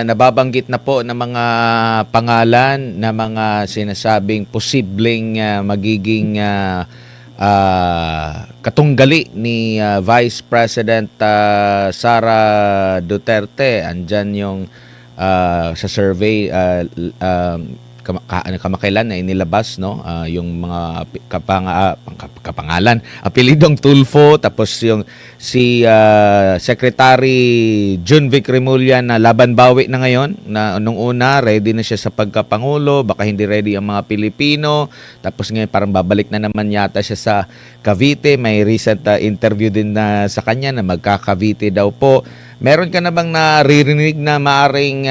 Nababanggit na po ng mga pangalan na mga sinasabing posibleng magiging katunggali ni Vice President Sara Duterte. Andyan yung sa survey kamakailan na inilabas, no, yung mga kapangalan, apelidong Tulfo, tapos yung si Secretary Junvic Remulla na laban bawi na ngayon, na nung una ready na siya sa pagkapangulo, baka hindi ready ang mga Pilipino, tapos ngayon parang babalik na naman yata siya sa Cavite. May recent interview din na sa kanya na magka-Cavite daw po. Meron ka na bang naririnig na maaring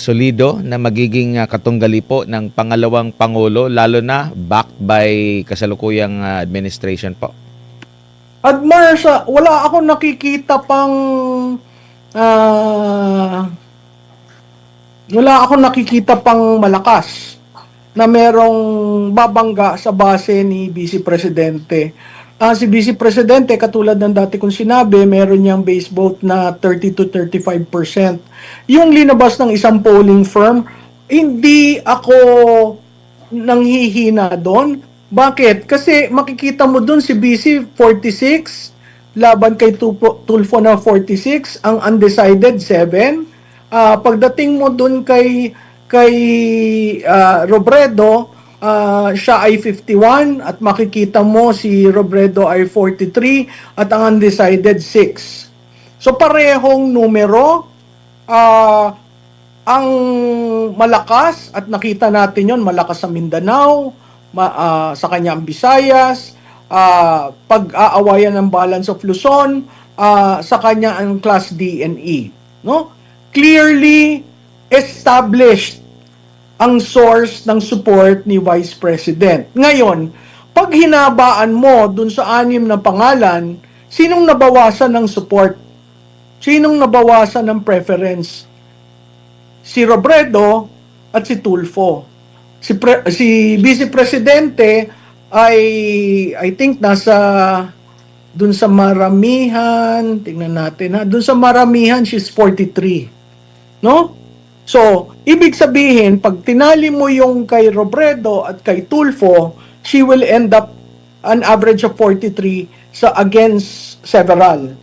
solido na magiging katunggali po ng pangalawang Pangulo, lalo na backed by kasalukuyang administration po? Admar, wala akong nakikita pang malakas na merong babangga sa base ni Vice Presidente. Si Vice Presidente, katulad ng dati kong sinabi, meron niyang base vote na 30 to 35%. Yung linabas ng isang polling firm, hindi ako nanghihina doon. Bakit? Kasi makikita mo doon si Vice 46, laban kay Tulfo na 46, ang undecided 7. Pagdating mo doon kay Robredo, siya ay 51 at makikita mo si Robredo ay 43 at ang undecided 6. So parehong numero. Ang malakas, at nakita natin yon, malakas sa Mindanao, sa kanya ang Visayas, pag-aawayan ng balance of Luzon, sa kanya ang Class D and E. No? Clearly established ang source ng support ni Vice President. Ngayon, pag hinabaan mo dun sa 6 na pangalan, sinong nabawasan ng support? Sinong nabawasan ng preference? Si Robredo at si Tulfo. Si Vice Presidente ay I think nasa dun sa maramihan, tingnan natin ha, dun sa maramihan she's 43. No? So, ibig sabihin, pag tinali mo yung kay Robredo at kay Tulfo, she will end up an average of 43 sa against several.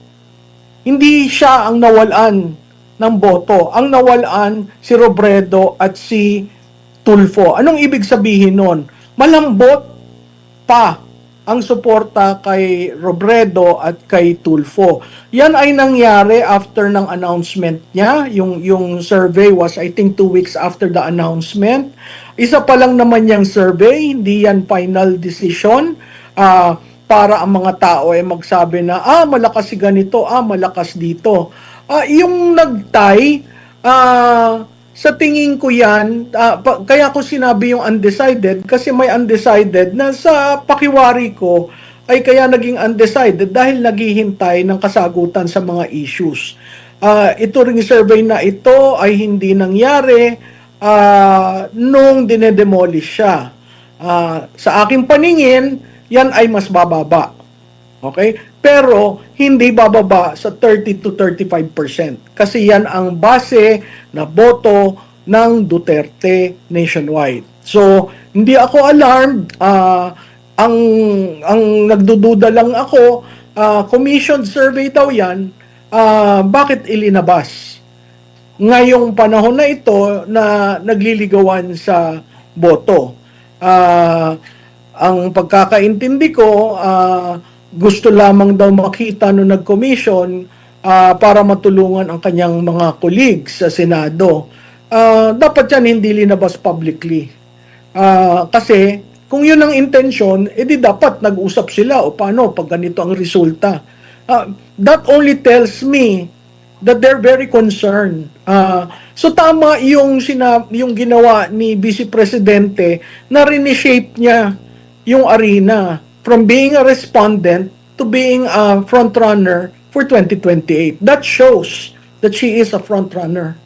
Hindi siya ang nawalan ng boto. Ang nawalan si Robredo at si Tulfo. Anong ibig sabihin nun? Malambot pa ang suporta kay Robredo at kay Tulfo. Yan ay nangyari after ng announcement niya. Yung survey was I think 2 weeks after the announcement. Isa pa lang naman yung survey, hindi yan final decision. Para ang mga tao ay magsabi na, malakas si ganito, malakas dito. Yung nagtay, sa tingin ko yan, kaya ko sinabi yung undecided, kasi may undecided na sa pakiwari ko ay kaya naging undecided dahil naghihintay ng kasagutan sa mga issues. Ito ring survey na ito ay hindi nangyari nung dinedemolish siya. Sa aking paningin, yan ay mas bababa. Okay? Pero hindi bababa sa 30 to 35% kasi yan ang base na boto ng Duterte nationwide. So, hindi ako alarmed. Ang nagdududa lang ako, commissioned survey daw yan, bakit ilinabas? Ngayong panahon na ito na nagliligawan sa boto. Ang pagkakaintindi ko, gusto lamang daw makita nung nag-commission para matulungan ang kanyang mga colleagues sa Senado. Dapat yan hindi linabas publicly. Kasi kung yun ang intensyon, edi dapat nag-usap sila o paano pag ganito ang resulta. That only tells me that they're very concerned. So tama yung ginawa ni Vice Presidente na reshape niya yung arena from being a respondent to being a frontrunner for 2028. That shows that she is a frontrunner.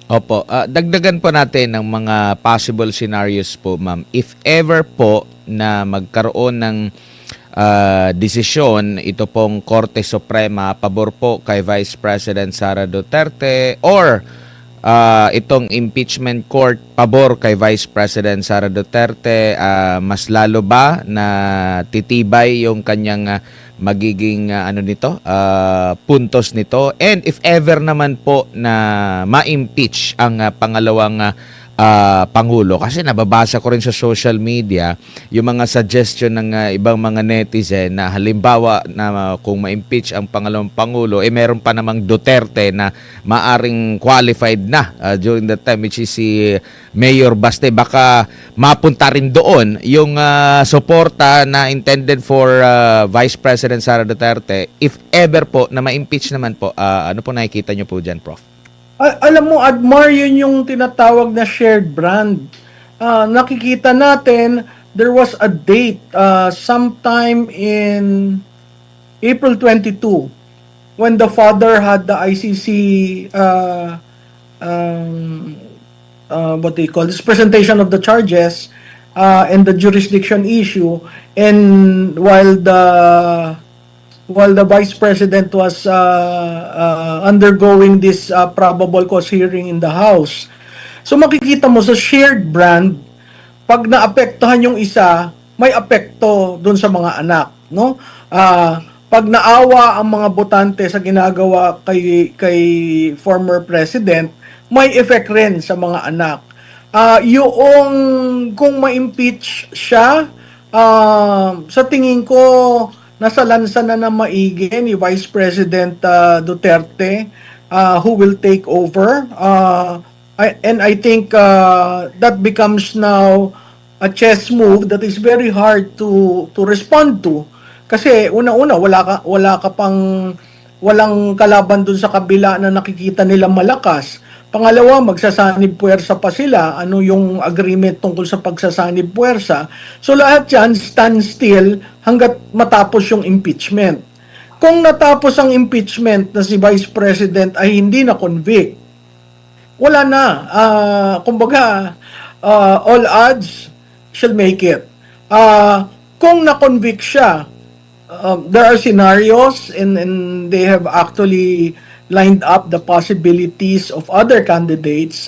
Opo, dagdagan po natin ng mga possible scenarios po, ma'am. If ever po na magkaroon ng desisyon ito pong Korte Suprema pabor po kay Vice President Sara Duterte or itong impeachment court pabor kay Vice President Sara Duterte, mas lalo ba na titibay yung kanyang magiging puntos nito? And if ever naman po na ma-impeach ang pangalawang Pangulo, kasi nababasa ko rin sa social media yung mga suggestion ng ibang mga netizen na halimbawa na kung ma-impeach ang pangalawang Pangulo, meron pa namang Duterte na maaring qualified na during that time, which is si Mayor Baste. Baka mapunta rin doon yung suporta na intended for Vice President Sara Duterte if ever po na ma-impeach naman po. Ano po nakikita nyo po dyan, Prof? Alam mo, Admar, yun yung tinatawag na shared brand. Nakikita natin, there was a date sometime in April 22 when the father had the ICC what they call this presentation of the charges and the jurisdiction issue, and while the Vice President was undergoing this probable cause hearing in the House. So makikita mo sa shared brand, pag naapektuhan yung isa, may apekto doon sa mga anak, no? Pag naawa ang mga botante sa ginagawa kay former president, may effect rin sa mga anak. Yung kung ma-impeach siya, sa tingin ko nasa lansa na maigi ni Vice President Duterte, who will take over. And I think that becomes now a chess move that is very hard to respond to. Kasi una-una, walang kalaban dun sa kabila na nakikita nila malakas. Pangalawa, magsasanib puwersa pa sila. Ano yung agreement tungkol sa pagsasanib puwersa? So lahat yan stand still hanggat matapos yung impeachment. Kung natapos ang impeachment na si Vice President ay hindi na convict, wala na. Kumbaga, all odds shall make it. Kung na-convict siya, there are scenarios and they have actually lined up the possibilities of other candidates.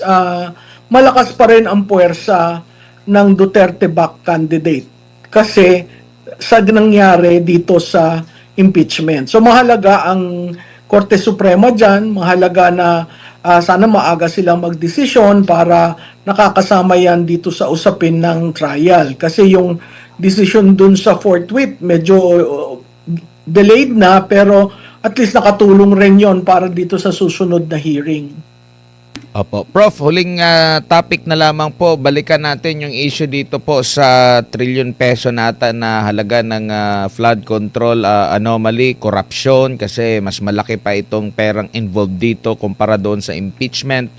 Malakas pa rin ang puwersa ng Duterte-backed candidate kasi sa nangyari dito sa impeachment. So mahalaga ang Korte Suprema dyan, mahalaga na sana maaga silang magdesisyon para nakakasama yan dito sa usapin ng trial. Kasi yung decision dun sa forthwith medyo delayed na, pero at least nakatulong rin yon para dito sa susunod na hearing. Opo. Prof, huling topic na lamang po. Balikan natin yung issue dito po sa trilyon peso nata na halaga ng flood control anomaly, corruption, kasi mas malaki pa itong perang involved dito kumpara doon sa impeachment.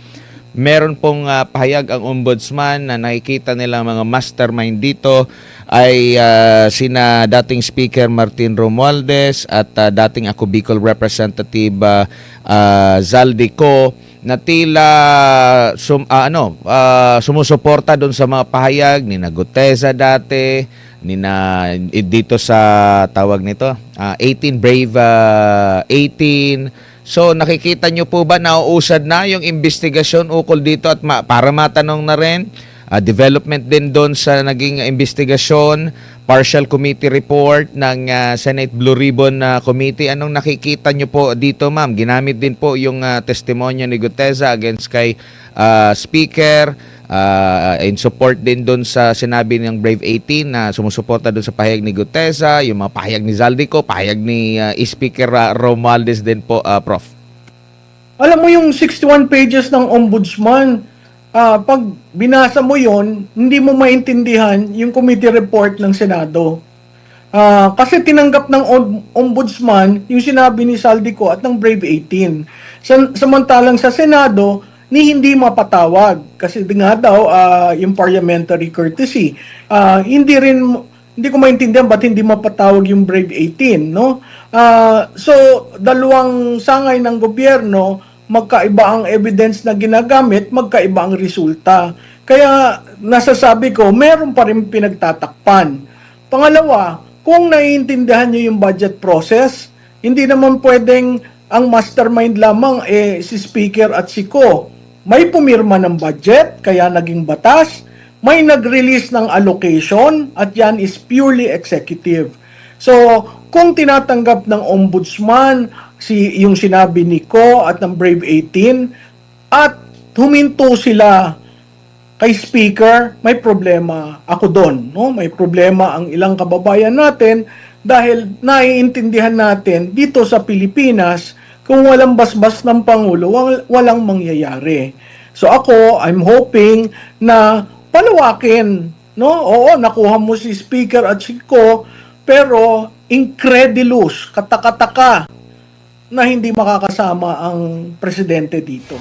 Meron pong pahayag ang ombudsman na nakikita nila mga mastermind dito ay sina dating Speaker Martin Romualdez at dating Ako Bicol Representative Zaldico na tila sumusuporta doon sa mga pahayag ni Guteza dati, dito sa tawag nito 18 Brave 18. So nakikita nyo po ba nauusad na yung investigasyon ukol dito at para matanong na rin development din doon sa naging investigasyon, partial committee report ng Senate Blue Ribbon Committee. Anong nakikita nyo po dito, ma'am? Ginamit din po yung testimonya ni Guteza against kay Speaker in support din doon sa sinabi ng Brave 18 na sumusuporta doon sa pahayag ni Guteza, yung mga pahayag ni Zaldico, pahayag ni Speaker Romualdez din po, Prof. Alam mo yung 61 pages ng ombudsman, pag binasa mo yon, hindi mo maintindihan yung committee report ng Senado. Kasi tinanggap ng ombudsman yung sinabi ni Zaldico at ng Brave 18. Samantalang sa Senado, hindi mapatawag kasi nga daw yung parliamentary courtesy. Hindi ko maintindihan ba't hindi mapatawag yung Brave 18, no? So dalawang sangay ng gobyerno, magkaiba ang evidence na ginagamit, magkaiba ang resulta. Kaya nasasabi ko, meron pa rin pinagtatakpan. Pangalawa, kung naiintindihan niyo yung budget process, hindi naman pwedeng ang mastermind lamang si Speaker at si Ko. may pumirma ng budget, kaya naging batas, may nag-release ng allocation, at yan is purely executive. So, kung tinatanggap ng ombudsman yung sinabi ni Ko at ng Brave 18 at huminto sila kay speaker, may problema ako doon, no? May problema ang ilang kababayan natin dahil naiintindihan natin dito sa Pilipinas kung walang basbas ng pangulo, walang mangyayari. So ako, I'm hoping na palawakin, no? Oo, nakuha mo si speaker at si Ko, pero incredulous, katakataka na hindi makakasama ang presidente dito.